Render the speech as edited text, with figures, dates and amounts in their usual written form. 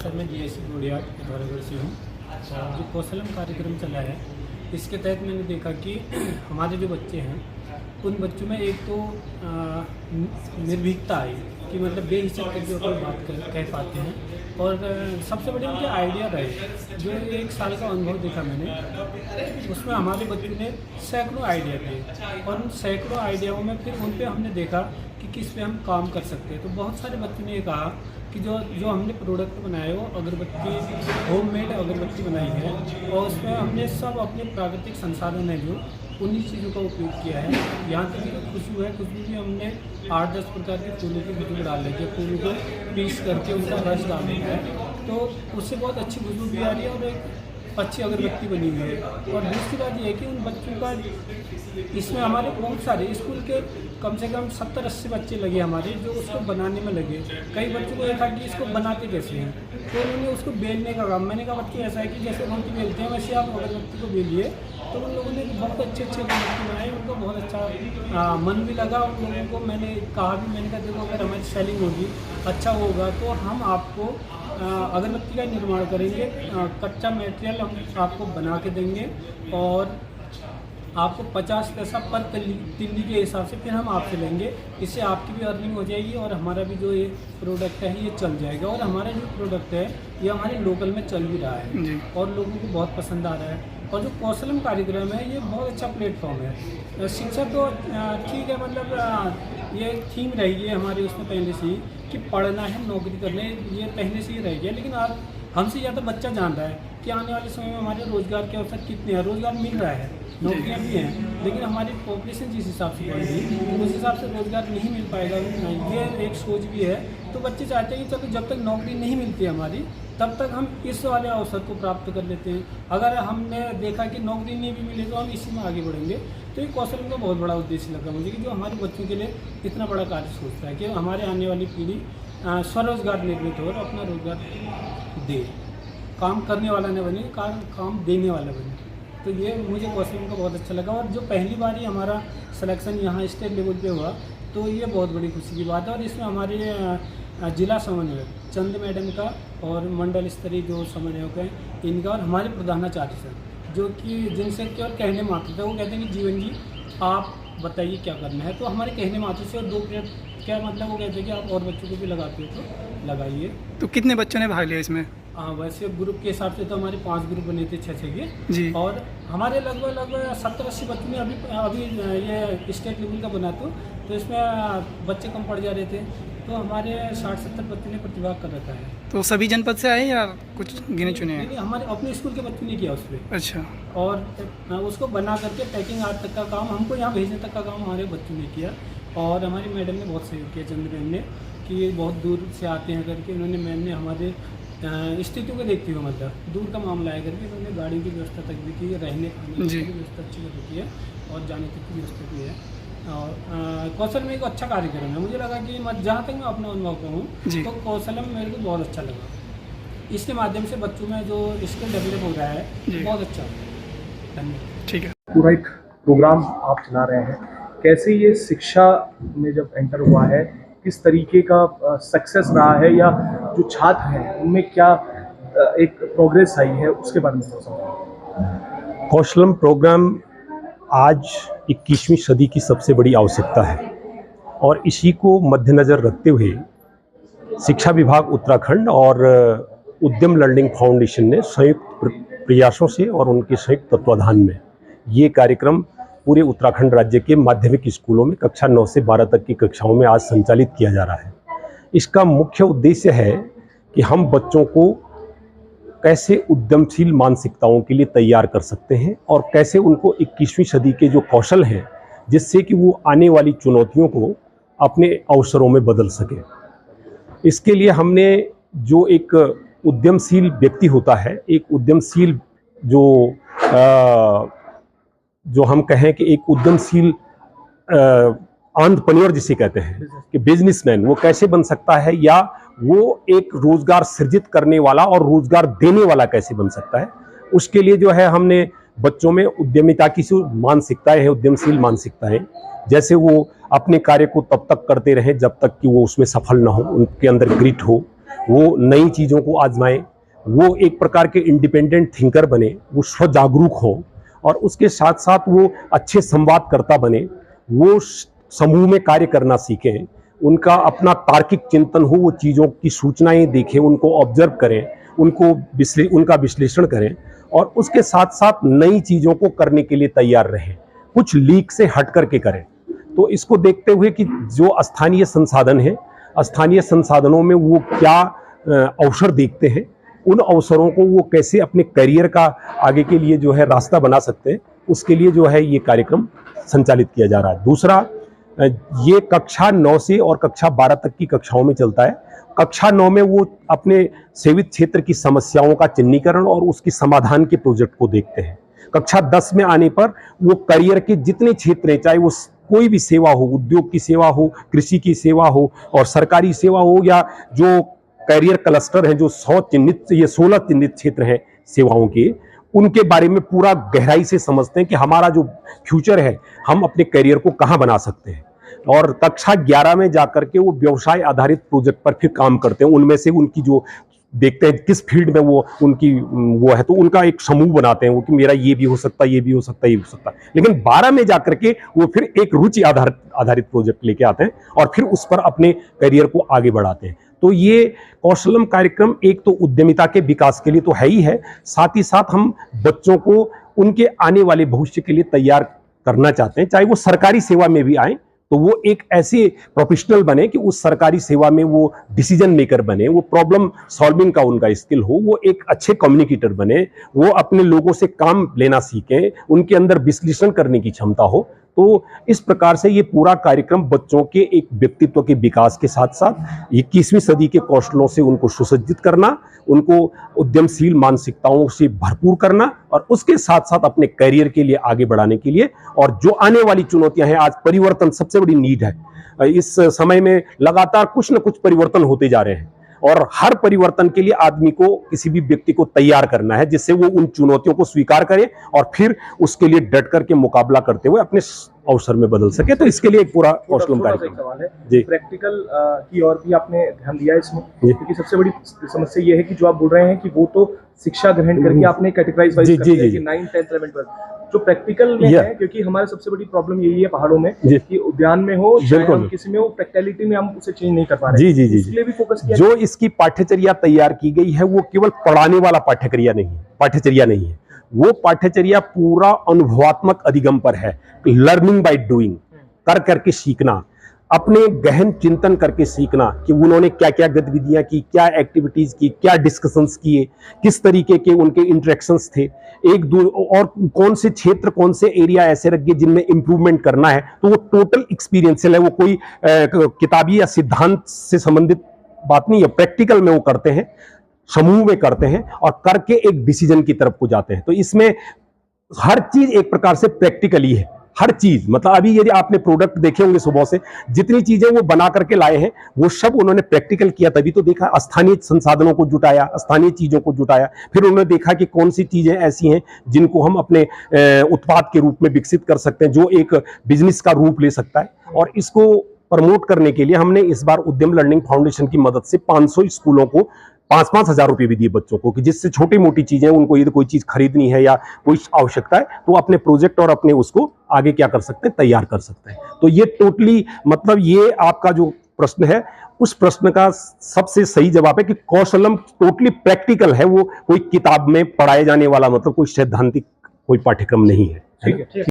Sir मैं GSC गोड़िया पिथौरागढ़ से हूँ और जो कौशलम कार्यक्रम चला है इसके तहत मैंने देखा कि हमारे जो बच्चे हैं उन बच्चों में एक तो निर्भीकता आई कि मतलब बेहिचक करके अपनी बात कह पाते हैं और सबसे बड़े उनके आइडिया रहे। जो 1 साल का अनुभव देखा मैंने उसमें हमारे बच्चों ने सैकड़ों आइडिया थे और उन सैकड़ों आइडियाओं में फिर उन पे हमने देखा कि किस पे हम काम कर सकते हैं। तो बहुत सारे बच्चों ने ये कहा कि जो हमने प्रोडक्ट बनाए हो अगरबत्ती होममेड अगरबत्ती बनाई है और उसमें हमने सब अपने प्राकृतिक संसाधन है जो उन्हीं चीज़ों का उपयोग किया है। यहाँ तक कि खुशबू है, खुशबू भी हमने 8-10 प्रकार के फूलों की खुशबू डाल रही है, फूलों को पीस करके उनका रस डाल दिया है तो उससे बहुत अच्छी खुशबू भी आ रही है और एक अच्छी अगरबत्ती बनी हुई है। और दूसरी बात यह है कि उन बच्चों का इसमें हमारे बहुत सारे स्कूल के कम से कम 70-80 बच्चे लगे हमारे जो उसको बनाने में लगे। कई बच्चों को देखा कि इसको बनाते कैसे हैं तो उन्होंने उसको बेलने का काम। मैंने कहा बच्चे ऐसा है कि जैसे रोटी बेलते हैं वैसे आप अगरबत्ती को बेलिए। तो उन लोगों ने बहुत अच्छे अगरबत्ती बनाए, उनको बहुत अच्छा मन भी लगा। उन लोगों को मैंने कहा भी, मैंने कहा देखो अगर हमारी सेलिंग होगी अच्छा होगा तो हम आपको अगरबत्ती का निर्माण करेंगे, कच्चा मटेरियल हम आपको बना के देंगे और आपको 50 पैसा पर तिल्ली के हिसाब से फिर हम आपसे लेंगे। इससे आपकी भी अर्निंग हो जाएगी और हमारा भी जो ये प्रोडक्ट है ये चल जाएगा। और हमारा जो प्रोडक्ट है ये हमारे लोकल में चल भी रहा है और लोगों को बहुत पसंद आ रहा है। और जो कौशलम कार्यक्रम है ये बहुत अच्छा प्लेटफॉर्म है। शिक्षा तो ठीक है, मतलब ये थीम रही है हमारे उसमें पहले से ही कि पढ़ना है नौकरी करने, ये पहले से ही रह गया। लेकिन आज हमसे ज़्यादा बच्चा जान रहा है कि आने वाले समय में हमारे रोज़गार के अवसर कितने हैं। रोज़गार मिल रहा है, नौकरियाँ भी हैं, लेकिन हमारी पॉपुलेशन जिस हिसाब से बढ़ेगी उस हिसाब से रोज़गार नहीं मिल पाएगा। ये एक सोच भी है। तो बच्चे चाहते हैं कि चलो जब तक नौकरी नहीं मिलती हमारी तब तक हम इस वाले अवसर को प्राप्त कर लेते हैं। अगर हमने देखा कि नौकरी नहीं भी मिले तो हम इसी में आगे बढ़ेंगे। तो ये कौशल का बहुत बड़ा उद्देश्य लगा मुझे कि जो हमारे बच्चों के लिए इतना बड़ा कार्य सोचता है कि हमारे आने वाली पीढ़ी स्वरोजगार निर्मित हो और अपना रोजगार दे, काम करने वाला न बने, काम देने वाला बने। तो ये मुझे कौशल का बहुत अच्छा लगा। और जो पहली बार ही हमारा सिलेक्शन यहाँ स्टेट लेवल पे हुआ तो ये बहुत बड़ी खुशी की बात है। और इसमें हमारे जिला समन्वयक चंद मैडम का और मंडल स्तरीय जो समन्वयक हैं इनका और हमारे प्रधानाचार्य सर जो कि जिनसे केवल कहने मात्र थे, वो कहते हैं कि जीवन जी आप बताइए क्या करना है। तो हमारे कहने मात्र से और 2 पीरियड क्या मतलब वो कहते हैं कि आप और बच्चों को भी लगाते हो तो लगाइए। तो कितने बच्चों ने भाग लिया इसमें? वैसे ग्रुप के हिसाब से तो हमारे 5 ग्रुप बने थे 6-6 के जी। और हमारे लगभग 70-80 बच्चों ने अभी ये स्टेट लेवल का बना तो इसमें बच्चे कम पड़ जा रहे थे तो हमारे 60-70 बच्चों ने प्रतिभाग कर रखा है। तो सभी जनपद से आए या कुछ गिने चुने हैं? नहीं, हमारे अपने स्कूल के बच्चों ने किया उस पर। अच्छा। और उसको बना करके पैकिंग आर्ट तक का काम हमको यहाँ भेजने तक का काम हमारे बच्चों ने किया। और हमारी मैडम ने बहुत सहयोग किया, चंद्र मैम ने, कि बहुत दूर से आते हैं करके उन्होंने मैम ने हमारे स्थितियों को देखते हुए मतलब दूर का मामला है करके उन्होंने गाड़ी की व्यवस्था तक भी की, रहने खाने की व्यवस्था अच्छी कर रखी है और जाने तक की व्यवस्था की है। और कौशल में एक अच्छा कार्यक्रम है। मुझे लगा कि जहाँ तक मैं अपना अनुभव कहूँ तो कौशलम मेरे को बहुत अच्छा लगा। इसके माध्यम से बच्चों में जो स्किल डेवलप हो रहा है बहुत अच्छा। धन्यवाद। ठीक है। पूरा एक प्रोग्राम आप चला रहे हैं, कैसे ये शिक्षा में जब एंटर हुआ है किस तरीके का सक्सेस रहा है या जो छात्र हैं उनमें क्या एक प्रोग्रेस आई है उसके बारे में थोड़ा। कौशलम प्रोग्राम आज 21वीं सदी की सबसे बड़ी आवश्यकता है और इसी को मद्देनज़र रखते हुए शिक्षा विभाग उत्तराखंड और उद्यम लर्निंग फाउंडेशन ने संयुक्त प्रयासों से और उनके संयुक्त तत्वाधान में ये कार्यक्रम पूरे उत्तराखंड राज्य के माध्यमिक स्कूलों में कक्षा 9 से 12 तक की कक्षाओं में आज संचालित किया जा रहा है। इसका मुख्य उद्देश्य है कि हम बच्चों को कैसे उद्यमशील मानसिकताओं के लिए तैयार कर सकते हैं और कैसे उनको 21वीं सदी के जो कौशल हैं जिससे कि वो आने वाली चुनौतियों को अपने अवसरों में बदल सके। इसके लिए हमने जो एक उद्यमशील व्यक्ति होता है, एक उद्यमशील जो हम कहें कि एक उद्यमशील एंटरप्रेन्योर जिसे कहते हैं कि बिजनेसमैन वो कैसे बन सकता है या वो एक रोजगार सृजित करने वाला और रोजगार देने वाला कैसे बन सकता है, उसके लिए जो है हमने बच्चों में उद्यमिता की जो मानसिकताएं हैं, उद्यमशील मानसिकताएं, जैसे वो अपने कार्य को तब तक करते रहें जब तक कि वो उसमें सफल ना हो, उनके अंदर ग्रिट हो, वो नई चीज़ों को आजमाएं, वो एक प्रकार के इंडिपेंडेंट थिंकर बने, वो स्वजागरूक हों और उसके साथ साथ वो अच्छे संवादकर्ता बने, वो समूह में कार्य करना सीखें, उनका अपना तार्किक चिंतन हो, वो चीज़ों की सूचनाएं देखें, उनको ऑब्जर्व करें, उनका विश्लेषण करें और उसके साथ साथ नई चीज़ों को करने के लिए तैयार रहें, कुछ लीक से हट करके करें। तो इसको देखते हुए कि जो स्थानीय संसाधन है, स्थानीय संसाधनों में वो क्या अवसर देखते हैं, उन अवसरों को वो कैसे अपने करियर का आगे के लिए जो है रास्ता बना सकते हैं, उसके लिए जो है ये कार्यक्रम संचालित किया जा रहा है। दूसरा, ये कक्षा 9 से और कक्षा 12 तक की कक्षाओं में चलता है। कक्षा 9 में वो अपने सेवित क्षेत्र की समस्याओं का चिन्हीकरण और उसकी समाधान के प्रोजेक्ट को देखते हैं। कक्षा 10 में आने पर वो करियर के जितने क्षेत्र हैं, चाहे वो कोई भी सेवा हो, उद्योग की सेवा हो, कृषि की सेवा हो और सरकारी सेवा हो, या जो करियर क्लस्टर हैं, जो 16 चिन्हित क्षेत्र हैं सेवाओं के, उनके बारे में पूरा गहराई से समझते हैं कि हमारा जो फ्यूचर है, हम अपने करियर को कहाँ बना सकते हैं। और कक्षा 11 में जाकर के वो व्यवसाय आधारित प्रोजेक्ट पर फिर काम करते हैं। उनमें से उनकी जो देखते हैं किस फील्ड में वो उनकी वो है, तो उनका एक समूह बनाते हैं वो कि मेरा ये भी हो सकता है, ये भी हो सकता है, ये भी हो सकता है। लेकिन 12 में जाकर के वो फिर एक रुचि आधारित प्रोजेक्ट लेके आते हैं और फिर उस पर अपने करियर को आगे बढ़ाते हैं। तो ये कौशलम कार्यक्रम एक तो उद्यमिता के विकास के लिए तो है ही है, साथ ही साथ हम बच्चों को उनके आने वाले भविष्य के लिए तैयार करना चाहते हैं। चाहे वो सरकारी सेवा में भी आए तो वो एक ऐसे प्रोफेशनल बने कि उस सरकारी सेवा में वो डिसीजन मेकर बने, वो प्रॉब्लम सॉल्विंग का उनका स्किल हो, वो एक अच्छे कम्युनिकेटर बने, वो अपने लोगों से काम लेना सीखें, उनके अंदर विश्लेषण करने की क्षमता हो। तो इस प्रकार से ये पूरा कार्यक्रम बच्चों के एक व्यक्तित्व के विकास के साथ साथ 21वीं सदी के कौशलों से उनको सुसज्जित करना, उनको उद्यमशील मानसिकताओं से भरपूर करना और उसके साथ साथ अपने करियर के लिए आगे बढ़ाने के लिए। और जो आने वाली चुनौतियां हैं, आज परिवर्तन सबसे बड़ी नीड है। इस समय में लगातार कुछ न कुछ परिवर्तन होते जा रहे हैं और हर परिवर्तन के लिए आदमी को, किसी भी व्यक्ति को तैयार करना है, जिससे वो उन चुनौतियों को स्वीकार करे और फिर उसके लिए डट करके मुकाबला करते हुए अपने अवसर में बदल सके। तो इसके लिए एक पूरा कौशलम कार्यक्रम सवाल है जी। प्रैक्टिकल की ओर भी आपने ध्यान दिया इसमें, क्योंकि सबसे बड़ी समस्या ये है कि जो आप बोल रहे हैं कि वो तो शिक्षा ग्रहण करके आपने कैटेगराइज वाइज कर दिया कि 9, 10, 11, 12 जो प्रैक्टिकल में है, क्योंकि हमारा सबसे बड़ी प्रॉब्लम यही है पहाड़ों में कि उद्यान में हो, हम किसी में हो, प्रैक्टिकलिटी में हम उसे चेंज नहीं कर पा रहे हैं। इसलिए भी फोकस किया। जो इसकी पाठ्यचर्या तैयार की गई है वो केवल पढ़ाने वाला पाठ्यचर्या नहीं है, वो पाठ्यचर्या पूरा अनुभवात्मक अधिगम पर है। लर्निंग बाय डूइंग, कर करके सीखना, अपने गहन चिंतन करके सीखना कि उन्होंने क्या क्या गतिविधियां की, क्या एक्टिविटीज की, क्या डिस्कशंस किए, किस तरीके के उनके इंटरेक्शंस थे, और कौन से क्षेत्र, कौन से एरिया ऐसे रख गए जिनमें इंप्रूवमेंट करना है। तो वो टोटल एक्सपीरियंशियल है, वो कोई किताबी या सिद्धांत से संबंधित बात नहीं है। प्रैक्टिकल में वो करते हैं, समूह में करते हैं और करके एक डिसीजन की तरफ को जाते हैं। तो इसमें हर चीज एक प्रकार से प्रैक्टिकली है, हर चीज। मतलब अभी यदि आपने प्रोडक्ट देखे होंगे सुबह से, जितनी चीजें वो बना करके लाए हैं वो सब उन्होंने प्रैक्टिकल किया, तभी तो देखा। स्थानीय संसाधनों को जुटाया, स्थानीय चीजों को जुटाया, फिर उन्होंने देखा कि कौन सी चीजें ऐसी हैं जिनको हम अपने उत्पाद के रूप में विकसित कर सकते हैं, जो एक बिजनेस का रूप ले सकता है। और इसको प्रमोट करने के लिए हमने इस बार उद्यम लर्निंग फाउंडेशन की मदद से 500 स्कूलों को 5-5 हजार रुपए भी दिए बच्चों को, कि जिससे छोटी मोटी चीजें, उनको यदि कोई चीज खरीदनी है या कोई आवश्यकता है तो अपने प्रोजेक्ट और अपने उसको आगे क्या कर सकते हैं, तैयार कर सकते हैं। तो ये टोटली, मतलब ये आपका जो प्रश्न है उस प्रश्न का सबसे सही जवाब है कि कौशलम टोटली प्रैक्टिकल है, वो कोई किताब में पढ़ाए जाने वाला, मतलब कोई सैद्धांतिक कोई पाठ्यक्रम नहीं है। ठीक है।